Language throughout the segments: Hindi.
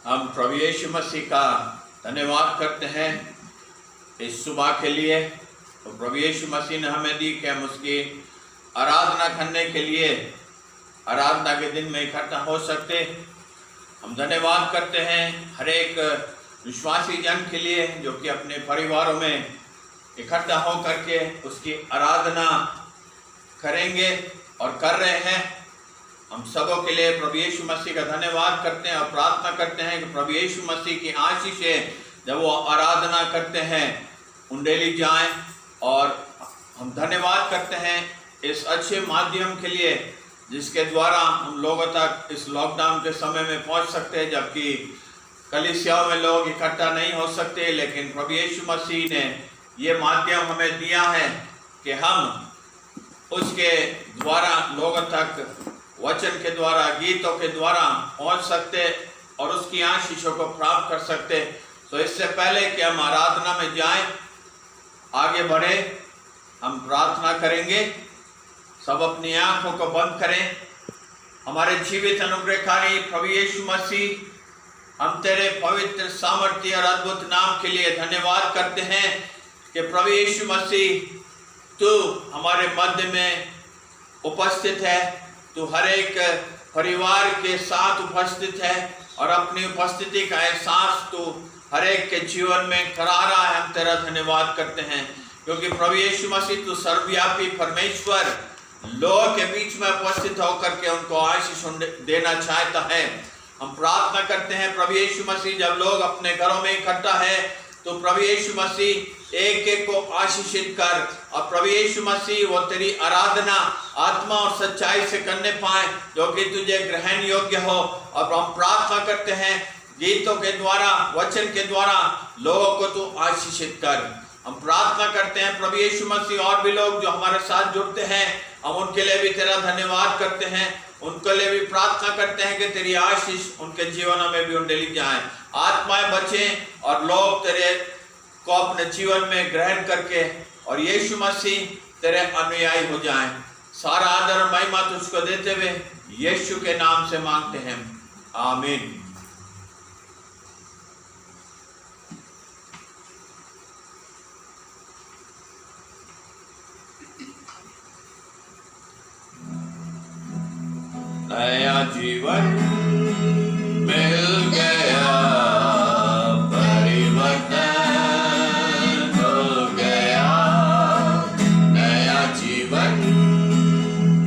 हम प्रभु यीशु मसीह का धन्यवाद करते हैं इस सुबह के लिए। तो प्रभु यीशु मसीह ने हमें दी कि हम उसकी आराधना करने के लिए आराधना के दिन में इकट्ठा हो सकते। हम धन्यवाद करते हैं हर एक विश्वासी जन के लिए जो कि अपने परिवारों में इकट्ठा हो करके उसकी आराधना करेंगे और कर रहे हैं। हम सबों के लिए प्रभु यीशु मसीह का धन्यवाद करते हैं और प्रार्थना करते हैं कि प्रभु यीशु मसीह की आशीषें जब वो आराधना करते हैं उंडेली जाएं। और हम धन्यवाद करते हैं इस अच्छे माध्यम के लिए जिसके द्वारा हम लोगों तक इस लॉकडाउन के समय में पहुंच सकते हैं, जबकि कलीसियाओं में लोग इकट्ठा नहीं हो सकते। लेकिन प्रभु यीशु मसीह ने ये माध्यम हमें दिया है कि हम उसके द्वारा लोगों तक वचन के द्वारा गीतों के द्वारा पहुंच सकते और उसकी आशीषों को प्राप्त कर सकते। तो इससे पहले कि हम आराधना में जाएं, आगे बढ़े, हम प्रार्थना करेंगे। सब अपनी आंखों को बंद करें। हमारे जीवित अनुग्रहकारी प्रभु यीशु मसीह, हम तेरे पवित्र सामर्थ्य और अद्भुत नाम के लिए धन्यवाद करते हैं कि प्रभु यीशु मसीह तू हमारे मध्य में उपस्थित है। तू हर एक परिवार के साथ उपस्थित है और अपनी उपस्थिति का एहसास तू हर एक के जीवन में करा रहा है। हम तेरा धन्यवाद करते हैं क्योंकि प्रभु यीशु मसीह तू सर्वव्यापी परमेश्वर लोगों के बीच में उपस्थित होकर के उनको आशीष देना चाहता है। हम प्रार्थना करते हैं प्रभु यीशु मसीह, जब लोग अपने घरों में इकट्ठा है तो प्रभु यीशु मसीह एक एक को आशीषित कर और प्रभु यीशु मसीह वो तेरी आराधना आत्मा और सच्चाई से करने पाए जो कि तुझे ग्रहण योग्य हो। और हम प्रार्थना करते हैं गीतों के द्वारा वचन के द्वारा लोगों को तू आशीषित कर। हम प्रार्थना करते हैं प्रभु यीशु मसीह और भी लोग जो हमारे साथ जुड़ते हैं, हम उनके लिए भी तेरा धन्यवाद करते हैं। उनके लिए भी प्रार्थना करते हैं कि तेरी आशीष उनके जीवनों में भी उंडेली जाए, आत्माएं बचें और लोग तेरे को अपने जीवन में ग्रहण करके और यीशु मसीह तेरे अनुयायी हो जाएं। सारा आदर और महिमा तुझको देते हुए यीशु के नाम से मांगते हैं, आमीन। नया जीवन मिल गया, परिवर्तन हो गया। नया जीवन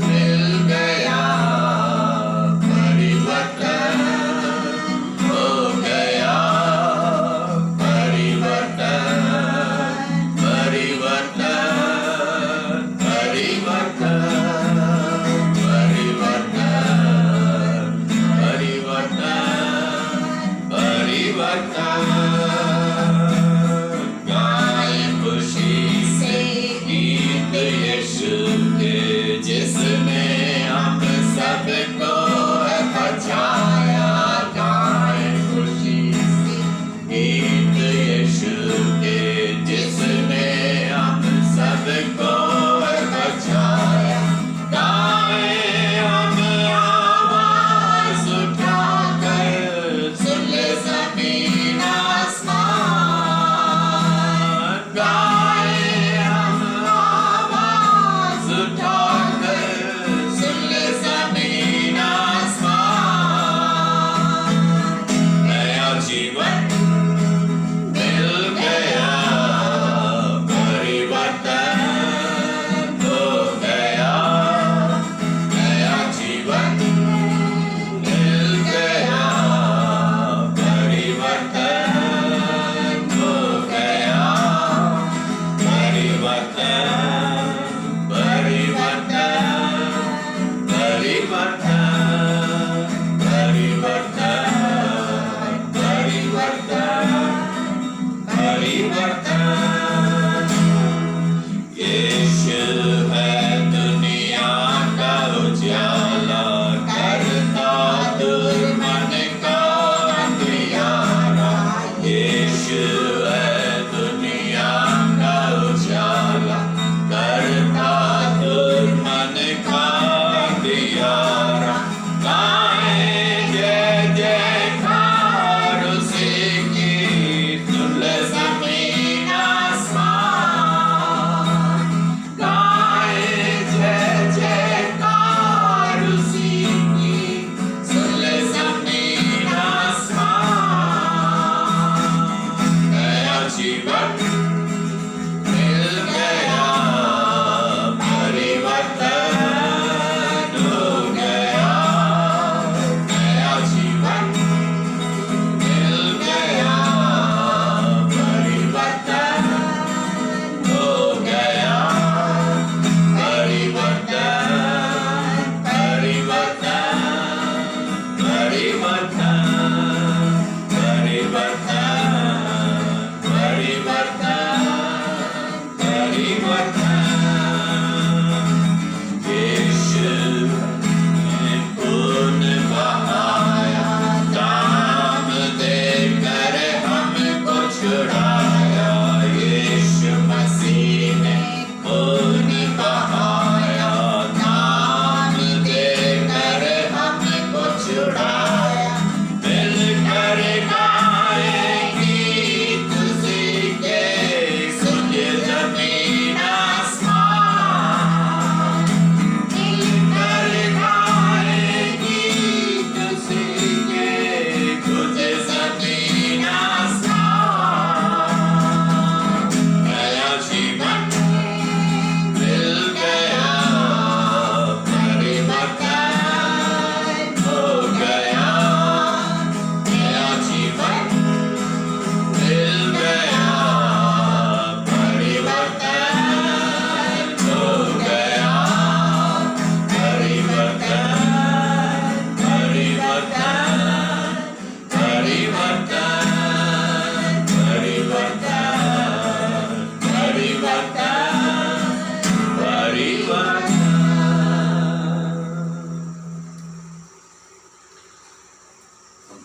मिल गया, परिवर्तन हो गया। परिवर्तन परिवर्तन परिवर्तन परिवर्तन परिवर्तन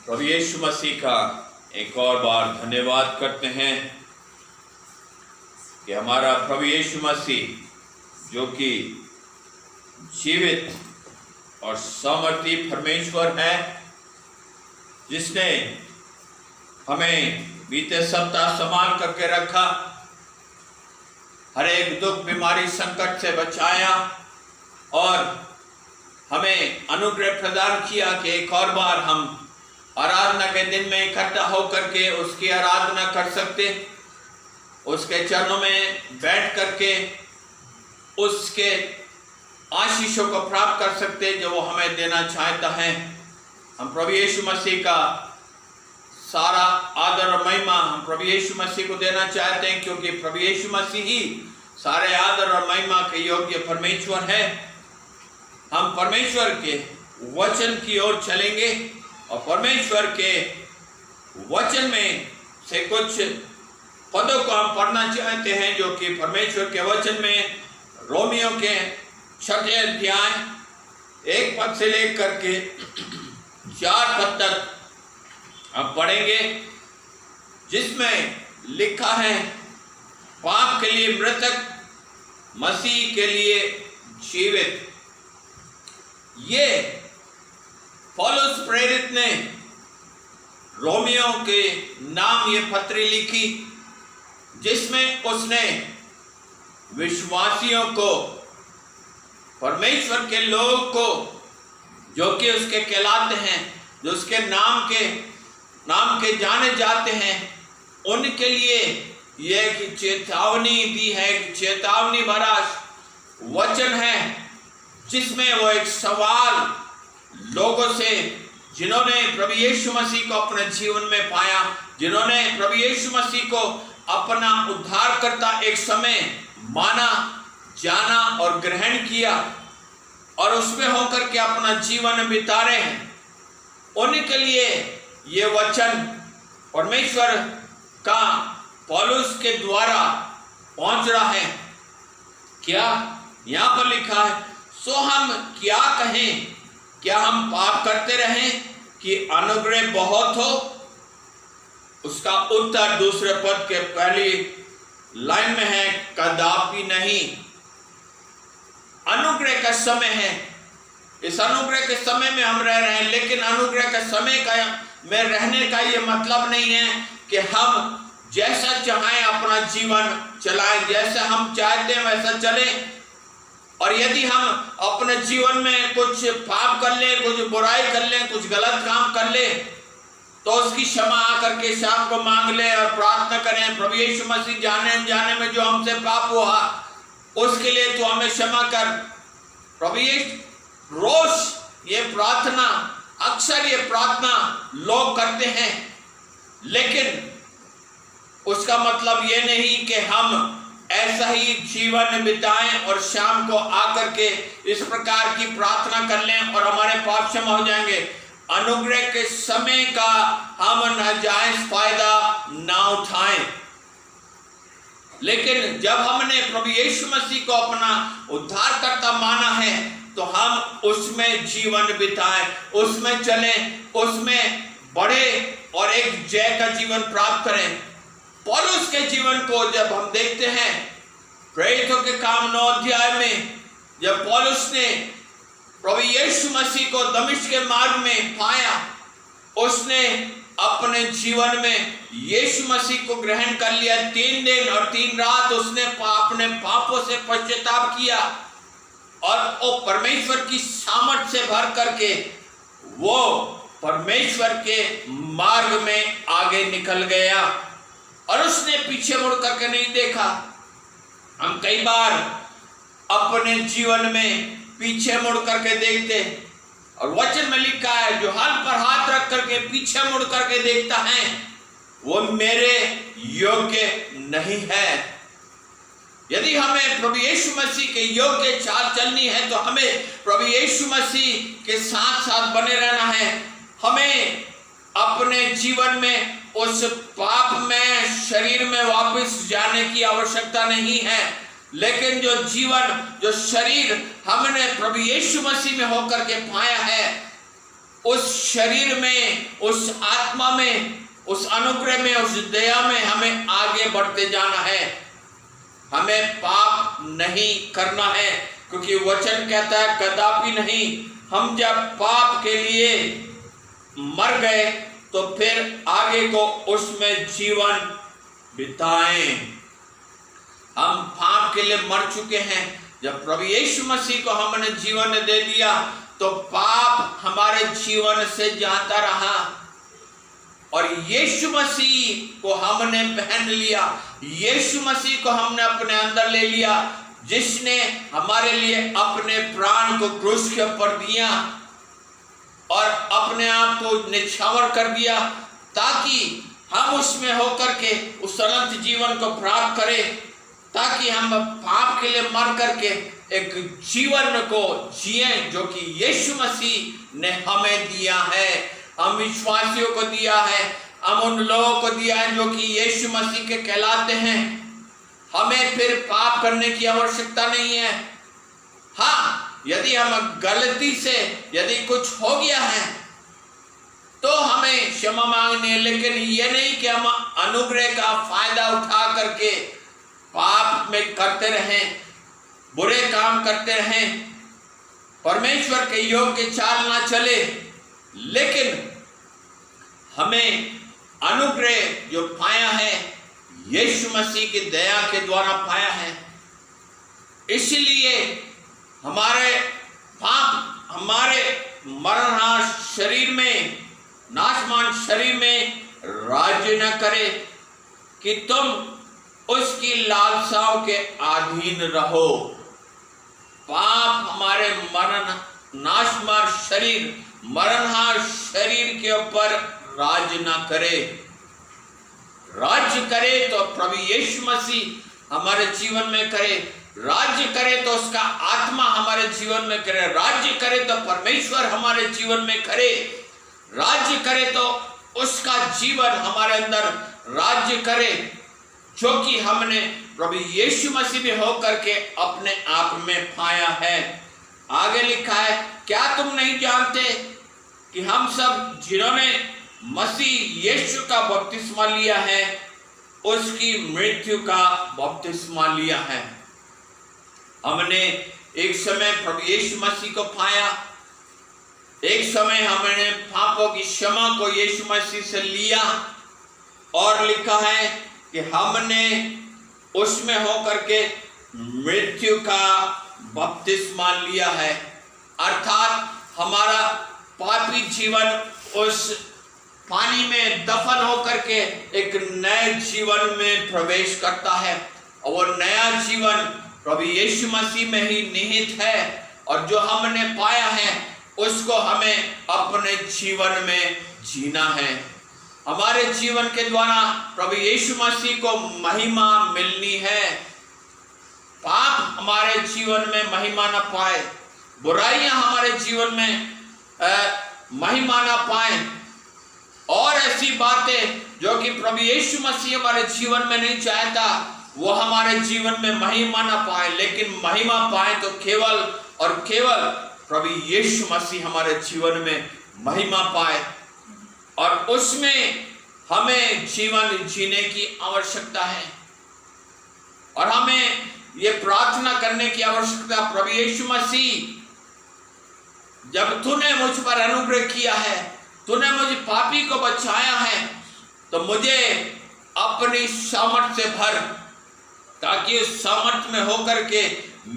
प्रभु यीशु मसीह का एक और बार धन्यवाद करते हैं कि हमारा प्रभु यीशु मसीह जो कि जीवित और सामर्थी परमेश्वर है, जिसने हमें बीते सप्ताह संभाल करके रखा, हर एक दुख बीमारी संकट से बचाया और हमें अनुग्रह प्रदान किया कि एक और बार हम आराधना के दिन में इकट्ठा होकर के उसकी आराधना कर सकते, उसके चरणों में बैठ करके उसके आशीषों को प्राप्त कर सकते जो वो हमें देना चाहता है। हम प्रभु यीशु मसीह का सारा आदर और महिमा हम प्रभु यीशु मसीह को देना चाहते हैं, क्योंकि प्रभु यीशु मसीह ही सारे आदर और महिमा के योग्य परमेश्वर है। हम परमेश्वर के वचन की ओर चलेंगे और परमेश्वर के वचन में से कुछ पदों को हम पढ़ना चाहते हैं, जो कि परमेश्वर के वचन में रोमियो के 6 अध्याय 1 पद से लेकर के 4 पद तक हम पढ़ेंगे, जिसमें लिखा है, पाप के लिए मृतक, मसीह के लिए जीवित। ये पौलुस प्रेरित ने रोमियो के नाम ये पत्री लिखी, जिसमें उसने विश्वासियों को, परमेश्वर के लोग को, जो कि उसके कहलाते हैं, जो उसके नाम के जाने जाते हैं, उनके लिए यह चेतावनी दी है, चेतावनी भरा वचन है, जिसमें वो एक सवाल लोगों से, जिन्होंने प्रभु यीशु मसीह को अपने जीवन में पाया, जिन्होंने प्रभु यीशु मसीह को अपना उद्धारकर्ता एक समय माना, जाना और ग्रहण किया और उसमें होकर के अपना जीवन बिता रहे हैं, उनके लिए ये वचन परमेश्वर का पौलुस के द्वारा पहुंच रहा है। क्या यहाँ पर लिखा है, सो हम क्या कहें, क्या हम पाप करते रहें कि अनुग्रह बहुत हो? उसका उत्तर दूसरे पद के पहली लाइन में है, कदापि नहीं। अनुग्रह का समय है, इस अनुग्रह के समय में हम रह रहे हैं, लेकिन अनुग्रह के समय का में रहने का ये मतलब नहीं है कि हम जैसा चाहें अपना जीवन चलाएं, जैसा हम चाहते हैं वैसा चलें। और यदि हम अपने जीवन में कुछ पाप कर लें, कुछ बुराई कर लें, कुछ गलत काम कर लें, तो उसकी क्षमा आकर के शाम को मांग ले और प्रार्थना करें, प्रभु यीशु मसीह जाने में जो हमसे पाप हुआ उसके लिए तो हमें क्षमा कर। प्रभु यीशु रोज ये प्रार्थना, अक्सर ये प्रार्थना लोग करते हैं, लेकिन उसका मतलब ये नहीं कि हम ऐसा ही जीवन बिताएं और शाम को आकर के इस प्रकार की प्रार्थना कर लें और हमारे पाप क्षमा हो जाएंगे। अनुग्रह के समय का हम नाजायज फायदा ना उठाएं, लेकिन जब हमने प्रभु यीशु मसीह को अपना उद्धारकर्ता माना है, तो हम उसमें जीवन बिताएं, उसमें चलें, उसमें बढ़े और एक जय का जीवन प्राप्त करें। पौलुस के जीवन को जब हम देखते हैं, प्रेरितों के काम 9 अध्याय में, जब पौलुस ने प्रभु यीशु मसीह को दमिश्क के मार्ग में पाया, उसने अपने जीवन में यीशु मसीह को ग्रहण कर लिया। 3 दिन और 3 रात उसने अपने पापों से पश्चाताप किया और वो परमेश्वर की सामर्थ से भर करके वो परमेश्वर के मार्ग में आगे निकल गया और उसने पीछे मुड़ करके नहीं देखा। हम कई बार अपने जीवन में पीछे मुड़ करके देखते, और वचन में लिखा है, जो हाथ पर हाथ रख करके पीछे मुड़ करके देखता है वो मेरे योग्य नहीं है। यदि हमें प्रभु यीशु मसीह के योग्य चाल चलनी है, तो हमें प्रभु यीशु मसीह के साथ साथ बने रहना है। हमें अपने जीवन में उस पाप में, शरीर में वापस जाने की आवश्यकता नहीं है, लेकिन जो जीवन, जो शरीर हमने प्रभु यीशु मसीह में होकर के पाया है, उस शरीर में, उस आत्मा में, उस अनुग्रह में, उस दया में हमें आगे बढ़ते जाना है। हमें पाप नहीं करना है, क्योंकि वचन कहता है कदापि नहीं। हम जब पाप के लिए मर गए तो फिर आगे को उसमें जीवन बिताएं। हम पाप के लिए मर चुके हैं। जब प्रभु यीशु मसीह को हमने जीवन दे दिया तो पाप हमारे जीवन से जाता रहा, और यीशु मसीह को हमने पहन लिया, यीशु मसीह को हमने अपने अंदर ले लिया, जिसने हमारे लिए अपने प्राण को क्रूस के ऊपर दिया और अपने आप को निछावर कर दिया, ताकि हम उसमें होकर के उस अनंत जीवन को प्राप्त करें, ताकि हम पाप के लिए मर करके एक जीवन को जिए जो कि यीशु मसीह ने हमें दिया है, हम विश्वासियों को दिया है, हम उन लोगों को दिया है जो कि यीशु मसीह के कहलाते हैं। हमें फिर पाप करने की आवश्यकता नहीं है। हाँ, यदि हम गलती से यदि कुछ हो गया है तो हमें क्षमा मांगनी है, लेकिन ये नहीं कि हम अनुग्रह का फायदा उठा करके पाप में करते रहें, बुरे काम करते रहें, परमेश्वर के योग्य चाल ना चले। लेकिन हमें अनुग्रह जो पाया है यीशु मसीह की दया के द्वारा पाया है, इसलिए हमारे पाप हमारे मरणहार शरीर में, नाशमान शरीर में राज्य न करे कि तुम उसकी लालसाओं के अधीन रहो। पाप हमारे नाशमान शरीर, मरणहार शरीर के ऊपर राज ना करे। राज्य करे तो प्रभु यीशु मसीह हमारे जीवन में करे, राज्य करे तो उसका आत्मा हमारे जीवन में करे, राज्य करे तो परमेश्वर हमारे जीवन में करे, राज्य करे तो उसका जीवन हमारे अंदर राज्य करे, जो कि हमने प्रभु यीशु मसीह में होकर के अपने आप में पाया है। आगे लिखा है, क्या तुम नहीं जानते कि हम सब जिन्होंने मसीह यीशु का बपतिस्मा लिया है उसकी मृत्यु का बपतिस्मा लिया है। हमने एक समय प्रभु यीशु मसीह को पाया, एक समय हमने पापों की क्षमा को यीशु मसीह से लिया, और लिखा है कि हमने उसमें होकर के मृत्यु का बपतिस्मा लिया है, अर्थात हमारा पापी जीवन उस पानी में दफन होकर के एक नए जीवन में प्रवेश करता है, और वो नया जीवन प्रभु यीशु मसीह में ही निहित है, और जो हमने पाया है उसको हमें अपने जीवन में जीना है। हमारे जीवन के द्वारा प्रभु यीशु मसीह को महिमा मिलनी है। पाप हमारे जीवन में महिमा न पाए, बुराइयां हमारे जीवन में महिमा न पाए, और ऐसी बातें जो कि प्रभु यीशु मसीह हमारे जीवन में नहीं चाहता वो हमारे जीवन में महिमा न पाए, लेकिन महिमा पाए तो केवल और केवल प्रभु यीशु मसीह हमारे जीवन में महिमा पाए, और उसमें हमें जीवन जीने की आवश्यकता है। और हमें ये प्रार्थना करने की आवश्यकता, प्रभु यीशु मसीह जब तूने मुझ पर अनुग्रह किया है, तूने मुझे पापी को बचाया है, तो मुझे अपनी सामर्थ से भर, ताकि उस सामर्थ में होकर के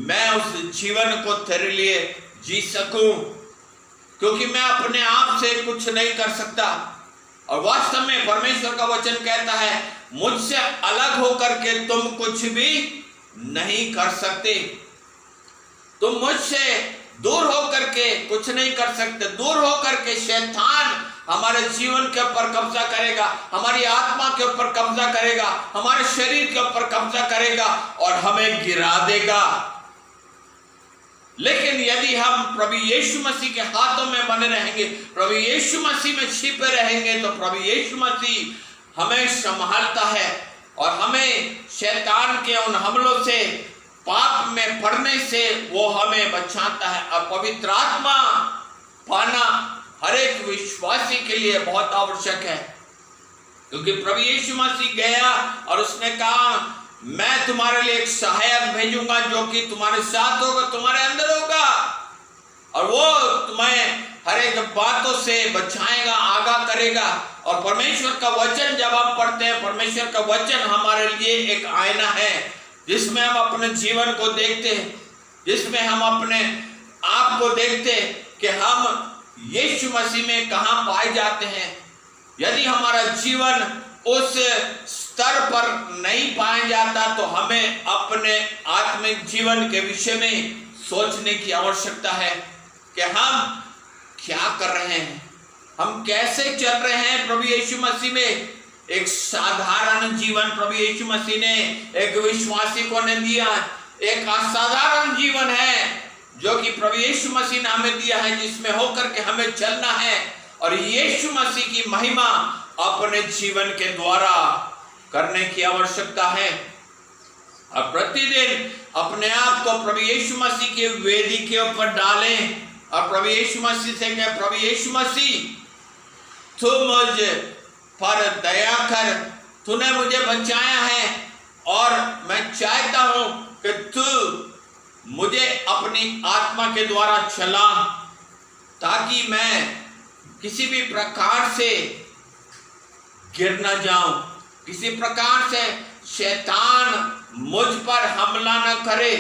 मैं उस जीवन को तेरे लिए जी सकूं, क्योंकि मैं अपने आप से कुछ नहीं कर सकता। और वास्तव में परमेश्वर का वचन कहता है, मुझसे अलग होकर के तुम कुछ भी नहीं कर सकते। तुम मुझसे दूर होकर के कुछ नहीं कर सकते। दूर होकर के शैतान हमारे जीवन के ऊपर कब्जा करेगा, हमारी आत्मा के ऊपर कब्जा करेगा, हमारे शरीर के ऊपर कब्जा करेगा और हमें गिरा देगा। लेकिन यदि हम प्रभु यीशु मसीह के हाथों में बने रहेंगे, प्रभु यीशु मसीह में छिपे रहेंगे, तो प्रभु यीशु मसीह हमें संभालता है और हमें शैतान के उन हमलों से, पाप में पड़ने से वो हमें बचाता है। और पवित्र आत्मा पाना हर एक विश्वासी के लिए बहुत आवश्यक है, क्योंकि प्रभु यीशु मसीह गया और उसने कहा मैं तुम्हारे लिए एक सहायक भेजूंगा जो कि तुम्हारे साथ होगा, तुम्हारे अंदर होगा, और वो तुम्हें हर एक बातों से बचाएगा, आगाह करेगा। और परमेश्वर का वचन जब हम पढ़ते हैं, परमेश्वर का वचन हमारे लिए एक आईना है जिसमें हम अपने जीवन को देखते हैं, जिसमें हम अपने आप को देखते हैं कि हम यीशु मसीह में कहाँ पाए जाते हैं। यदि हमारा जीवन उस स्तर पर नहीं पाया जाता तो हमें अपने आत्मिक जीवन के विषय में सोचने की आवश्यकता है कि हम क्या कर रहे हैं, हम कैसे चल रहे हैं प्रभु यीशु मसीह में। एक साधारण जीवन प्रभु यीशु मसीह ने एक विश्वासी को ने दिया, एक असाधारण जीवन है जो कि प्रभु यीशु मसीह ने हमें दिया है, जिसमें होकर के हमें चलना है और यीशु मसीह की महिमा अपने जीवन के द्वारा करने की आवश्यकता है। और प्रतिदिन अपने आप को प्रभु यीशु मसीह के वेदी के ऊपर डालें और प्रभु यीशु मसीह से कहें, प्रभु यीशु मसीह तू मुझ पर दया कर, तूने मुझे बचाया है और मैं चाहता हूं कि तू मुझे अपनी आत्मा के द्वारा चला, ताकि मैं किसी भी प्रकार से गिर न जाऊं, किसी प्रकार से शैतान मुझ पर हमला न करे,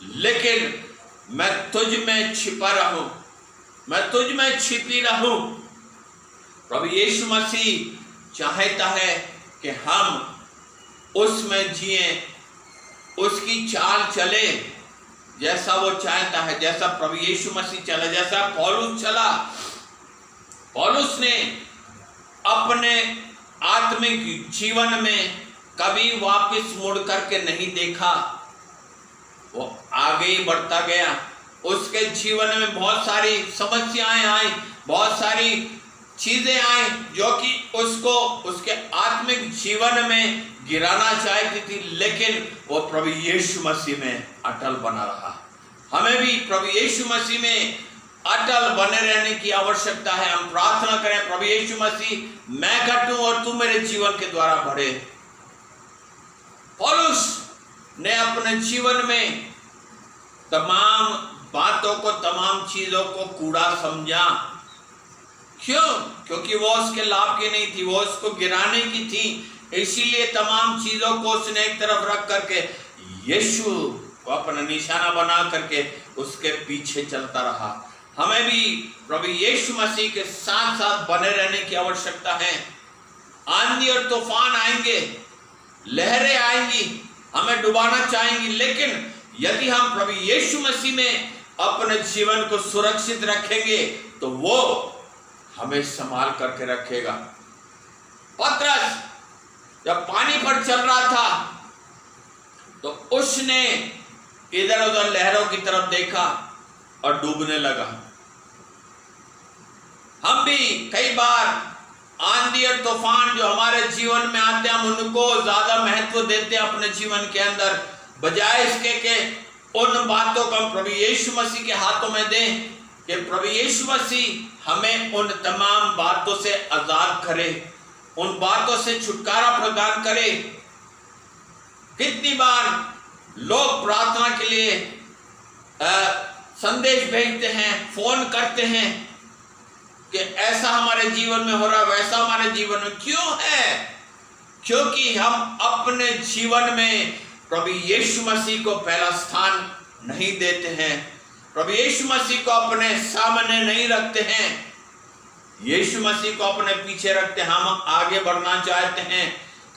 लेकिन मैं तुझ में छिपा रहूं, मैं तुझ में छिपी रहूं। प्रभु यीशु मसीह चाहता है कि हम उसमें जिए, उसकी चाल चले जैसा वो चाहता है, जैसा प्रभु यीशु मसीह चला, जैसा पौलुस चला। पौलुस ने अपने आत्मिक जीवन में कभी वापस मुड़ करके नहीं देखा, वो आगे ही बढ़ता गया। उसके जीवन में बहुत सारी समस्याएं आई, बहुत सारी चीजें आई जो कि उसको उसके आत्मिक जीवन में गिराना चाहती थी, लेकिन वो प्रभु यीशु मसीह में अटल बना रहा। हमें भी प्रभु यीशु मसीह में अटल बने रहने की आवश्यकता है। हम प्रार्थना करें, प्रभु यीशु मसीह मैं घटूं और तू मेरे जीवन के द्वारा बढ़े। पौलुस ने अपने जीवन में तमाम बातों को, तमाम चीजों को कूड़ा समझा। क्यों? क्योंकि वो उसके लाभ की नहीं थी, वो उसको गिराने की थी। इसीलिए तमाम चीजों को उसने एक तरफ रख करके यीशु को अपना निशाना बना करके उसके पीछे चलता रहा। हमें भी प्रभु यीशु मसीह के साथ साथ बने रहने की आवश्यकता है। आंधी और तूफान आएंगे, लहरें आएंगी, हमें डुबाना चाहेंगी, लेकिन यदि हम प्रभु यीशु मसीह में अपने जीवन को सुरक्षित रखेंगे तो वो हमें संभाल करके रखेगा। पतरस जब पानी पर चल रहा था तो उसने इधर उधर लहरों की तरफ देखा और डूबने लगा। हम भी कई बार आंधी और तूफान जो हमारे जीवन में आते हैं, हम उनको ज्यादा महत्व देते हैं अपने जीवन के अंदर, बजाय इसके कि उन बातों को हम प्रभु यीशु मसीह के हाथों में दें कि प्रभु यीशु मसीह हमें उन तमाम बातों से आजाद करे, उन बातों से छुटकारा प्रदान करे। कितनी बार लोग प्रार्थना के लिए संदेश भेजते हैं, फोन करते हैं कि ऐसा हमारे जीवन में हो रहा, वैसा हमारे जीवन में क्यों है? क्योंकि हम अपने जीवन में प्रभु यीशु मसीह को पहला स्थान नहीं देते हैं, प्रभु यीशु मसीह को अपने सामने नहीं रखते हैं, यीशु मसीह को अपने पीछे रखते हैं। हम आगे बढ़ना चाहते हैं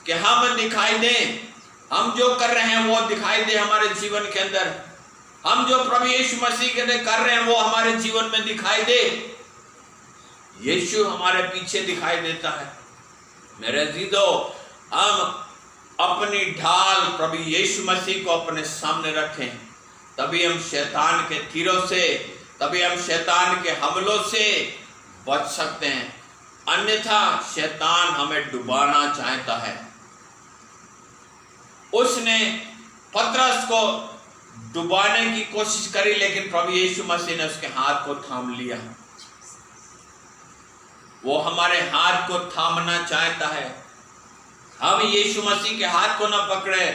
कि हम दिखाई दें, हम जो कर रहे हैं वो दिखाई दे हमारे जीवन के अंदर, हम जो प्रभु यीशु मसीह के लिए कर रहे हैं वो हमारे जीवन में दिखाई दे। यीशु हमारे पीछे दिखाई देता है। मेरे अजीजों, हम अपनी ढाल प्रभु यीशु मसीह को अपने सामने रखें, तभी हम शैतान के तीरों से, तभी हम शैतान के हमलों से बच सकते हैं। अन्यथा शैतान हमें डुबाना चाहता है। उसने पतरस को डुबाने की कोशिश करी, लेकिन प्रभु यीशु मसीह ने उसके हाथ को थाम लिया। वो हमारे हाथ को थामना चाहता है। हम यीशु मसीह के हाथ को ना पकड़े।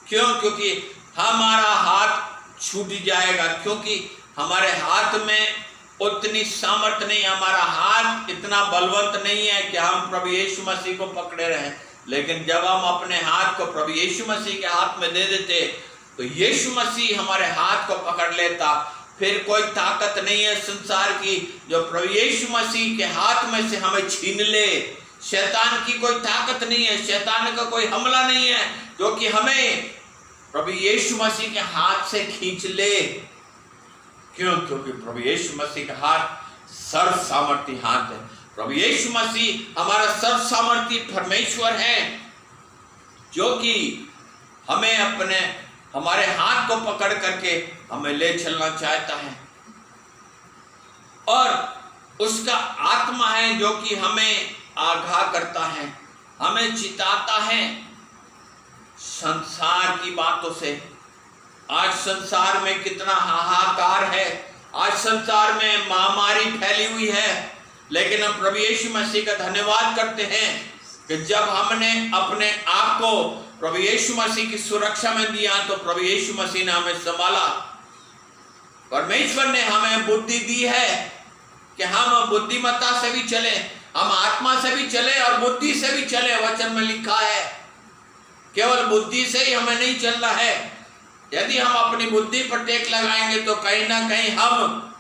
क्यों? क्योंकि हमारा हाथ छूट जाएगा, क्योंकि हमारे हाथ में उतनी सामर्थ्य नहीं, हमारा हाथ इतना बलवंत नहीं है कि हम प्रभु यीशु मसीह को पकड़े रहें। लेकिन जब हम अपने हाथ को प्रभु यीशु मसीह के हाथ में दे देते तो यीशु मसीह हमारे हाथ को पकड़ लेता। फिर कोई ताकत नहीं है संसार की जो प्रभु यीशु मसीह के हाथ में से हमें छीन ले। शैतान की कोई ताकत नहीं है, शैतान का कोई हमला नहीं है जो कि हमें प्रभु यीशु मसीह के हाथ से खींच ले। क्यों? क्योंकि प्रभु यीशु मसीह का हाथ सर्व सामर्थी हाथ है। प्रभु यीशु मसीह हमारा सर्व सामर्थी परमेश्वर है जो कि हमें अपने हमारे हाथ को पकड़ करके हमें ले चलना चाहता है। और उसका आत्मा है जो कि हमें आगाह करता है, हमें चिताता है संसार की बातों से। आज संसार में कितना हाहाकार है, आज संसार में महामारी फैली हुई है, लेकिन हम प्रभु यीशु मसीह का धन्यवाद करते हैं कि जब हमने अपने आप को प्रभु यीशु मसीह की सुरक्षा में दिया तो प्रभु यीशु मसीह ने हमें संभाला। परमेश्वर ने हमें बुद्धि दी है कि हम बुद्धिमत्ता से भी चले, हम आत्मा से भी चले और बुद्धि से भी चले। वचन में लिखा है केवल बुद्धि से ही हमें नहीं चलना है। यदि हम अपनी बुद्धि पर टेक लगाएंगे तो कहीं ना कहीं हम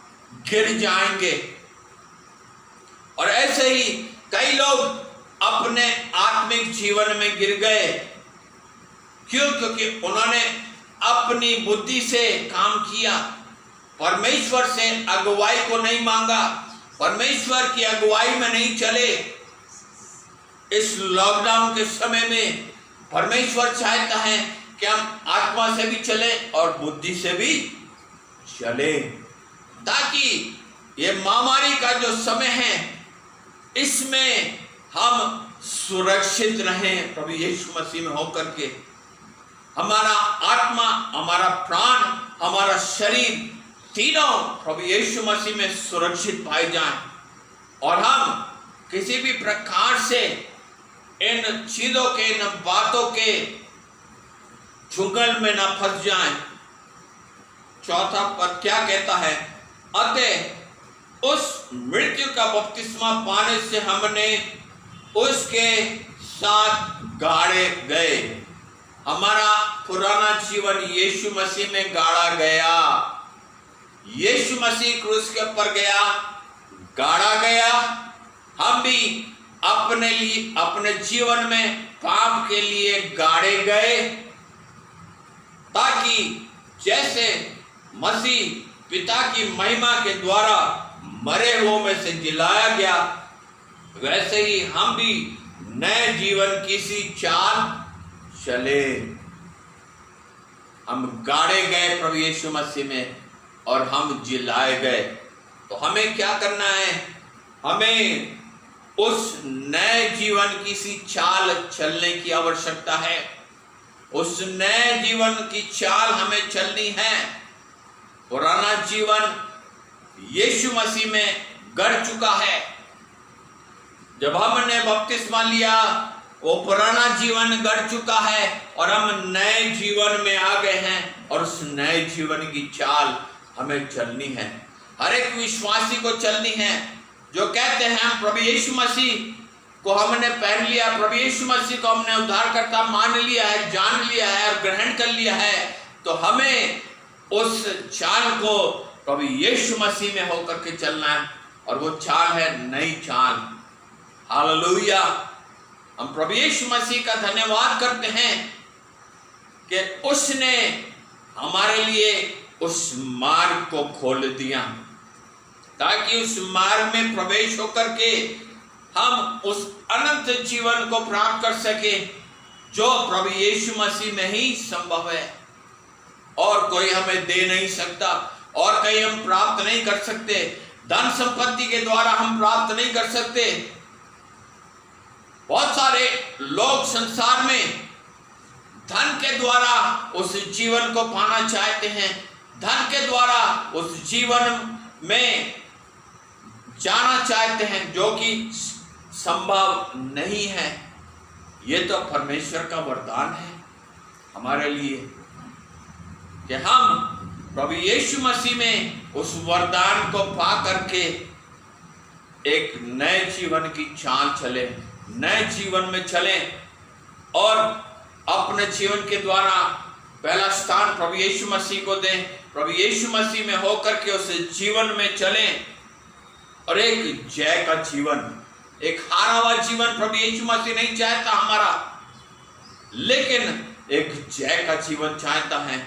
गिर जाएंगे। और ऐसे ही कई लोग अपने आत्मिक जीवन में गिर गए। क्यों? क्योंकि उन्होंने अपनी बुद्धि से काम किया, परमेश्वर से अगुवाई को नहीं मांगा, परमेश्वर की अगुवाई में नहीं चले। इस लॉकडाउन के समय में परमेश्वर चाहता है कि हम आत्मा से भी चले और बुद्धि से भी चले, ताकि ये महामारी का जो समय है इसमें हम सुरक्षित रहें। प्रभु यीशु मसीह में होकर के हमारा आत्मा, हमारा प्राण, हमारा शरीर तीनों प्रभु यीशु मसीह में सुरक्षित पाए जाएं और हम किसी भी प्रकार से इन चीजों के, इन बातों के चुंगल में न फंस जाएं। चौथा पद क्या कहता है? अतः उस मृत्यु का बपतिस्मा पाने से हमने उसके साथ गाड़े गए। हमारा पुराना जीवन यीशु मसीह में गाड़ा गया। यीशु मसीह क्रूस के ऊपर गया, गाड़ा गया। हम भी अपने लिए, अपने जीवन में पाप के लिए गाड़े गए, ताकि जैसे मसीह पिता की महिमा के द्वारा मरे हुओं में से जिलाया गया, वैसे ही हम भी नए जीवन की सी चाल चले। हम गाड़े गए प्रभु यीशु मसीह में और हम जिलाए गए। तो हमें क्या करना है? हमें उस नए जीवन की सी चाल चलने की आवश्यकता है। उस नए जीवन की चाल हमें चलनी है। पुराना जीवन यीशु मसीह में गड़ चुका है। जब हमने बपतिस्मा लिया वो पुराना जीवन गड़ चुका है और हम नए जीवन में आ गए हैं और उस नए जीवन की चाल हमें चलनी है। हर एक विश्वासी को चलनी है जो कहते हैं हम प्रभु यीशु मसीह को हमने पहन लिया, प्रभु यीशु मसीह को हमने उद्धारकर्ता मान लिया है, जान लिया है और ग्रहण कर लिया है। तो हमें उस चाल को प्रभु यीशु मसीह में होकर के चलना है और वो चाल है नई चाल। हालेलुया। हम प्रभु यीशु मसीह का धन्यवाद करते हैं कि उसने हमारे लिए उस मार्ग को खोल दिया, ताकि उस मार्ग में प्रवेश होकर के हम उस अनंत जीवन को प्राप्त कर सके जो प्रभु यीशु मसीह में ही संभव है। और कोई हमें दे नहीं सकता और कहीं हम प्राप्त नहीं कर सकते। धन संपत्ति के द्वारा हम प्राप्त नहीं कर सकते। बहुत सारे लोग संसार में धन के द्वारा उस जीवन को पाना चाहते हैं, धन के द्वारा उस जीवन में जाना चाहते हैं जो कि संभव नहीं है। ये तो परमेश्वर का वरदान है हमारे लिए कि हम प्रभु यीशु मसीह में उस वरदान को पा करके एक नए जीवन की चाल चले, नए जीवन में चले और अपने जीवन के द्वारा पहला स्थान प्रभु यीशु मसीह को दें, प्रभु यीशु मसीह में होकर के उस जीवन में चलें और एक जय का जीवन, एक हारा हुआ जीवन प्रभु यीशु मसीह नहीं चाहता हमारा, लेकिन एक जय का जीवन चाहता है,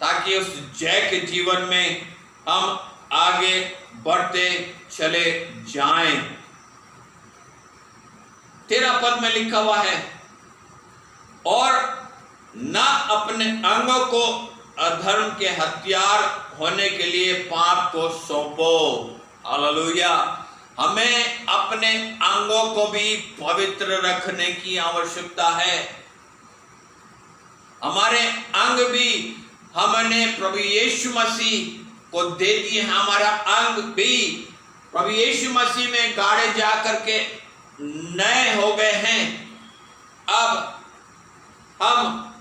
ताकि उस जय के जीवन में हम आगे बढ़ते चले जाएं। 13 पद में लिखा हुआ है, और न अपने अंगों को अधर्म के हथियार होने के लिए पाप को सौंपो। हालेलुया। हमें अपने अंगों को भी पवित्र रखने की आवश्यकता है। हमारे अंग भी हमने प्रभु यीशु मसीह को दे दिए। हमारा अंग भी प्रभु यीशु मसीह में गाड़े जा करके नए हो गए हैं। अब हम